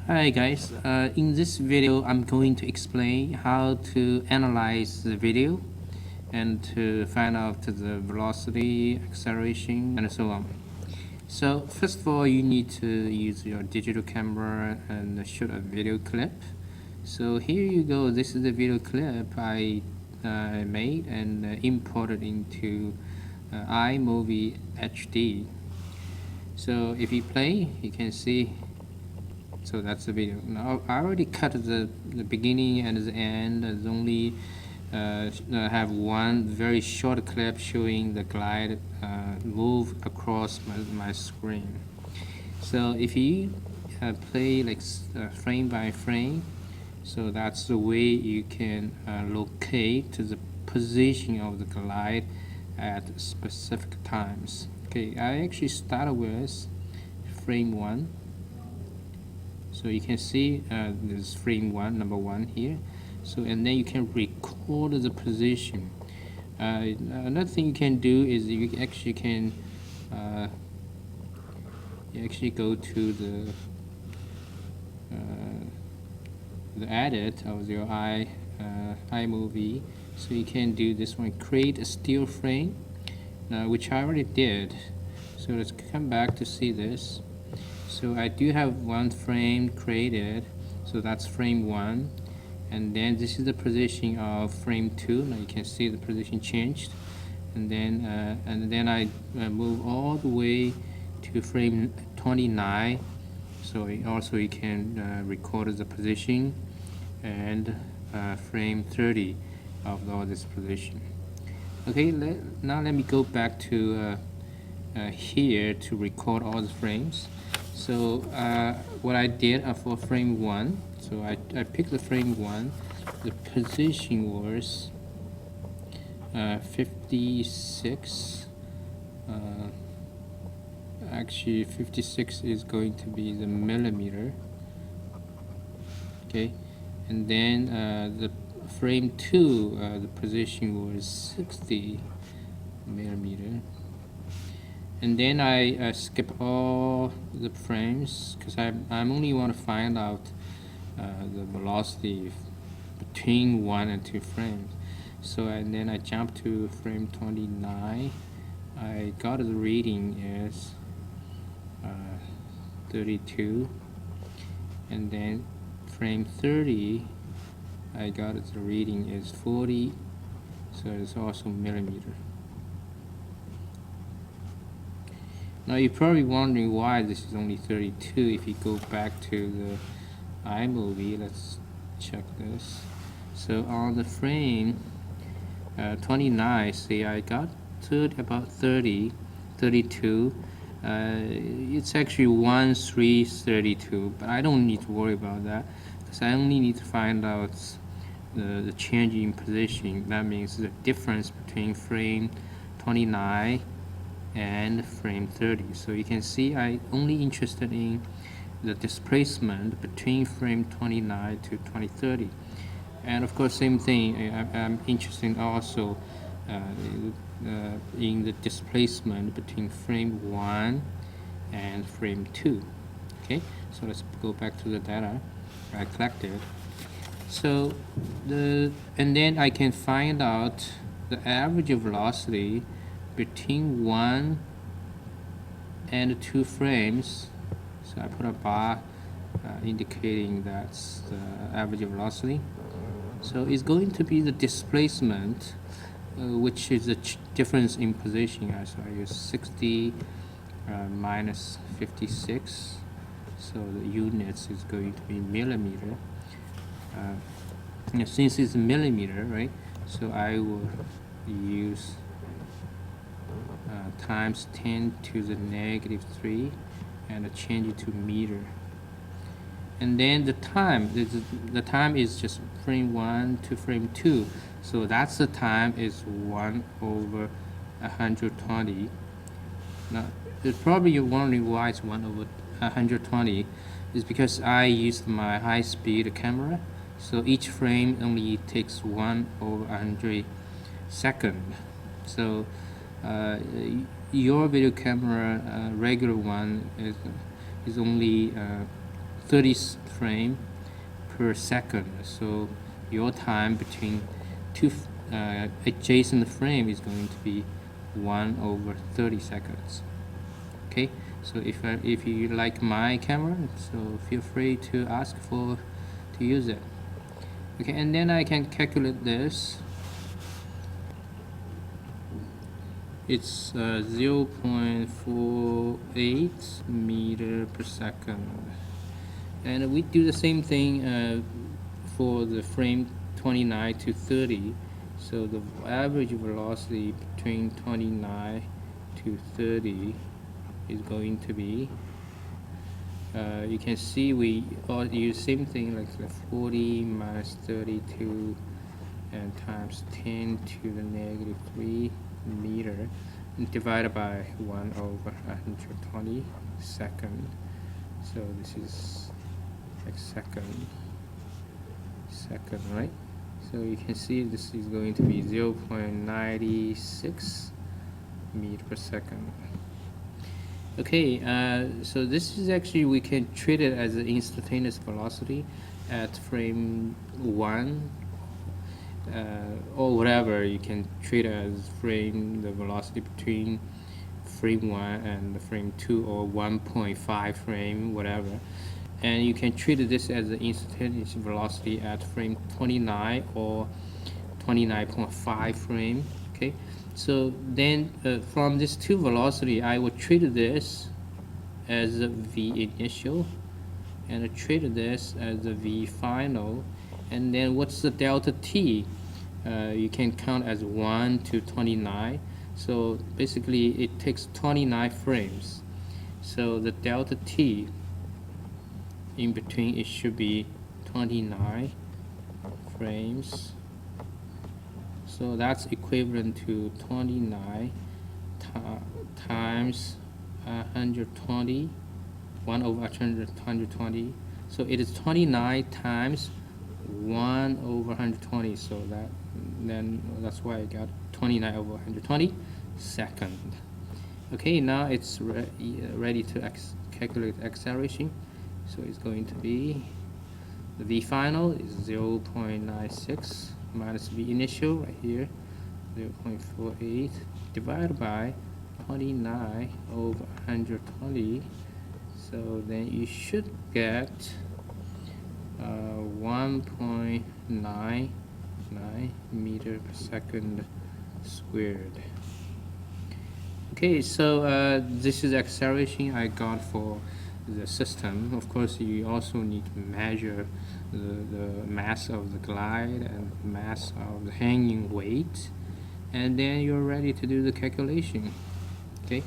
Hi guys, in this video I'm going to explain how to analyze the video and to find out the velocity, acceleration and so on. So first of all you need to use your digital camera and shoot a video clip. So here you go, this is the video clip I made and imported into iMovie HD. So if you play you can see. So that's the video. Now I already cut the beginning and the end. There's only have one very short clip showing the glide move across my screen. So if you play like frame by frame, so that's the way you can locate the position of the glide at specific times. Okay, I actually started with frame 1. So you can see this frame 1, number 1 here. So and then you can record the position. Another thing you can do is you actually can go to the edit of your iMovie. So you can do this one, create a still frame, which I already did. So let's come back to see this. So I do have one frame created, so that's frame 1, and then this is the position of frame 2. Now you can see the position changed, and then I move all the way to frame 29. So also you can record the position and frame 30 of all this position. Okay, now let me go back to here to record all the frames. So what I did for frame 1, so I picked the frame 1, the position was 56. Actually 56 is going to be the millimeter. Okay, and then the frame 2, the position was 60 millimeter. And then I skip all the frames because I only want to find out the velocity between 1 and 2 frames. So and then I jump to frame 29. I got the reading is 32, and then frame 30 I got the reading is 40, so it's also millimeter. Now you're probably wondering why this is only 32. If you go back to the iMovie, let's check this. So on the frame 29, see I got about 32. It's actually 1332, but I don't need to worry about that because I only need to find out the change in position. That means the difference between frame 29 and frame 30. So you can see I only interested in the displacement between frame 29 to 2030, and of course same thing, I'm interested also in the displacement between frame 1 and frame 2. Okay, so let's go back to the data I collected. So and then I can find out the average velocity between 1 and 2 frames. So I put a bar indicating that's the average velocity. So it's going to be the displacement, which is the difference in position. So I use 60 minus 56. So the units is going to be millimeter. Since it's millimeter, right? So I will use times 10 to the negative 3 and change it to meter. And then the time is just frame 1 to frame 2. So that's the time is 1/120. Now probably you're wondering why it's 1/120. Is because I used my high-speed camera. So each frame only takes 1/100 second. So your video camera regular one is only frame per second. So your time between two adjacent frame is going to be 1/30 seconds. Okay, so if you like my camera, so feel free to ask to use it. Okay, and then I can calculate this. It's 0.48 meter per second, and we do the same thing for the frame 29 to 30. So the average velocity between 29 to 30 is going to be, you can see we all use same thing, like the 40 minus 32 and times 10 to the negative 3 meter divided by 1/120 second. So this is like second, right? So you can see this is going to be 0.96 meter per second. Okay, so this is actually, we can treat it as an instantaneous velocity at frame 1, or whatever. You can treat it as the velocity between frame 1 and the frame 2, or 1.5 frame, whatever. And you can treat this as an instantaneous velocity at frame 29 or 29.5 frame. Okay, so then from these two velocity, I will treat this as a v initial and treat this as a v final. And then what's the delta t? You can count as 1 to 29. So basically it takes 29 frames. So the delta t in between, it should be 29 frames. So that's equivalent to 29 times 120, 1/120. So it is 29 times 1/120. So that's why I got 29/120 second. Okay, now it's ready to calculate acceleration. So it's going to be, the v final is 0.96 minus v initial right here, 0.48 divided by 29/120. So then you should get 1.99 meter per second squared. Okay, so this is acceleration I got for the system. Of course, you also need to measure the mass of the glide and mass of the hanging weight, and then you're ready to do the calculation. Okay.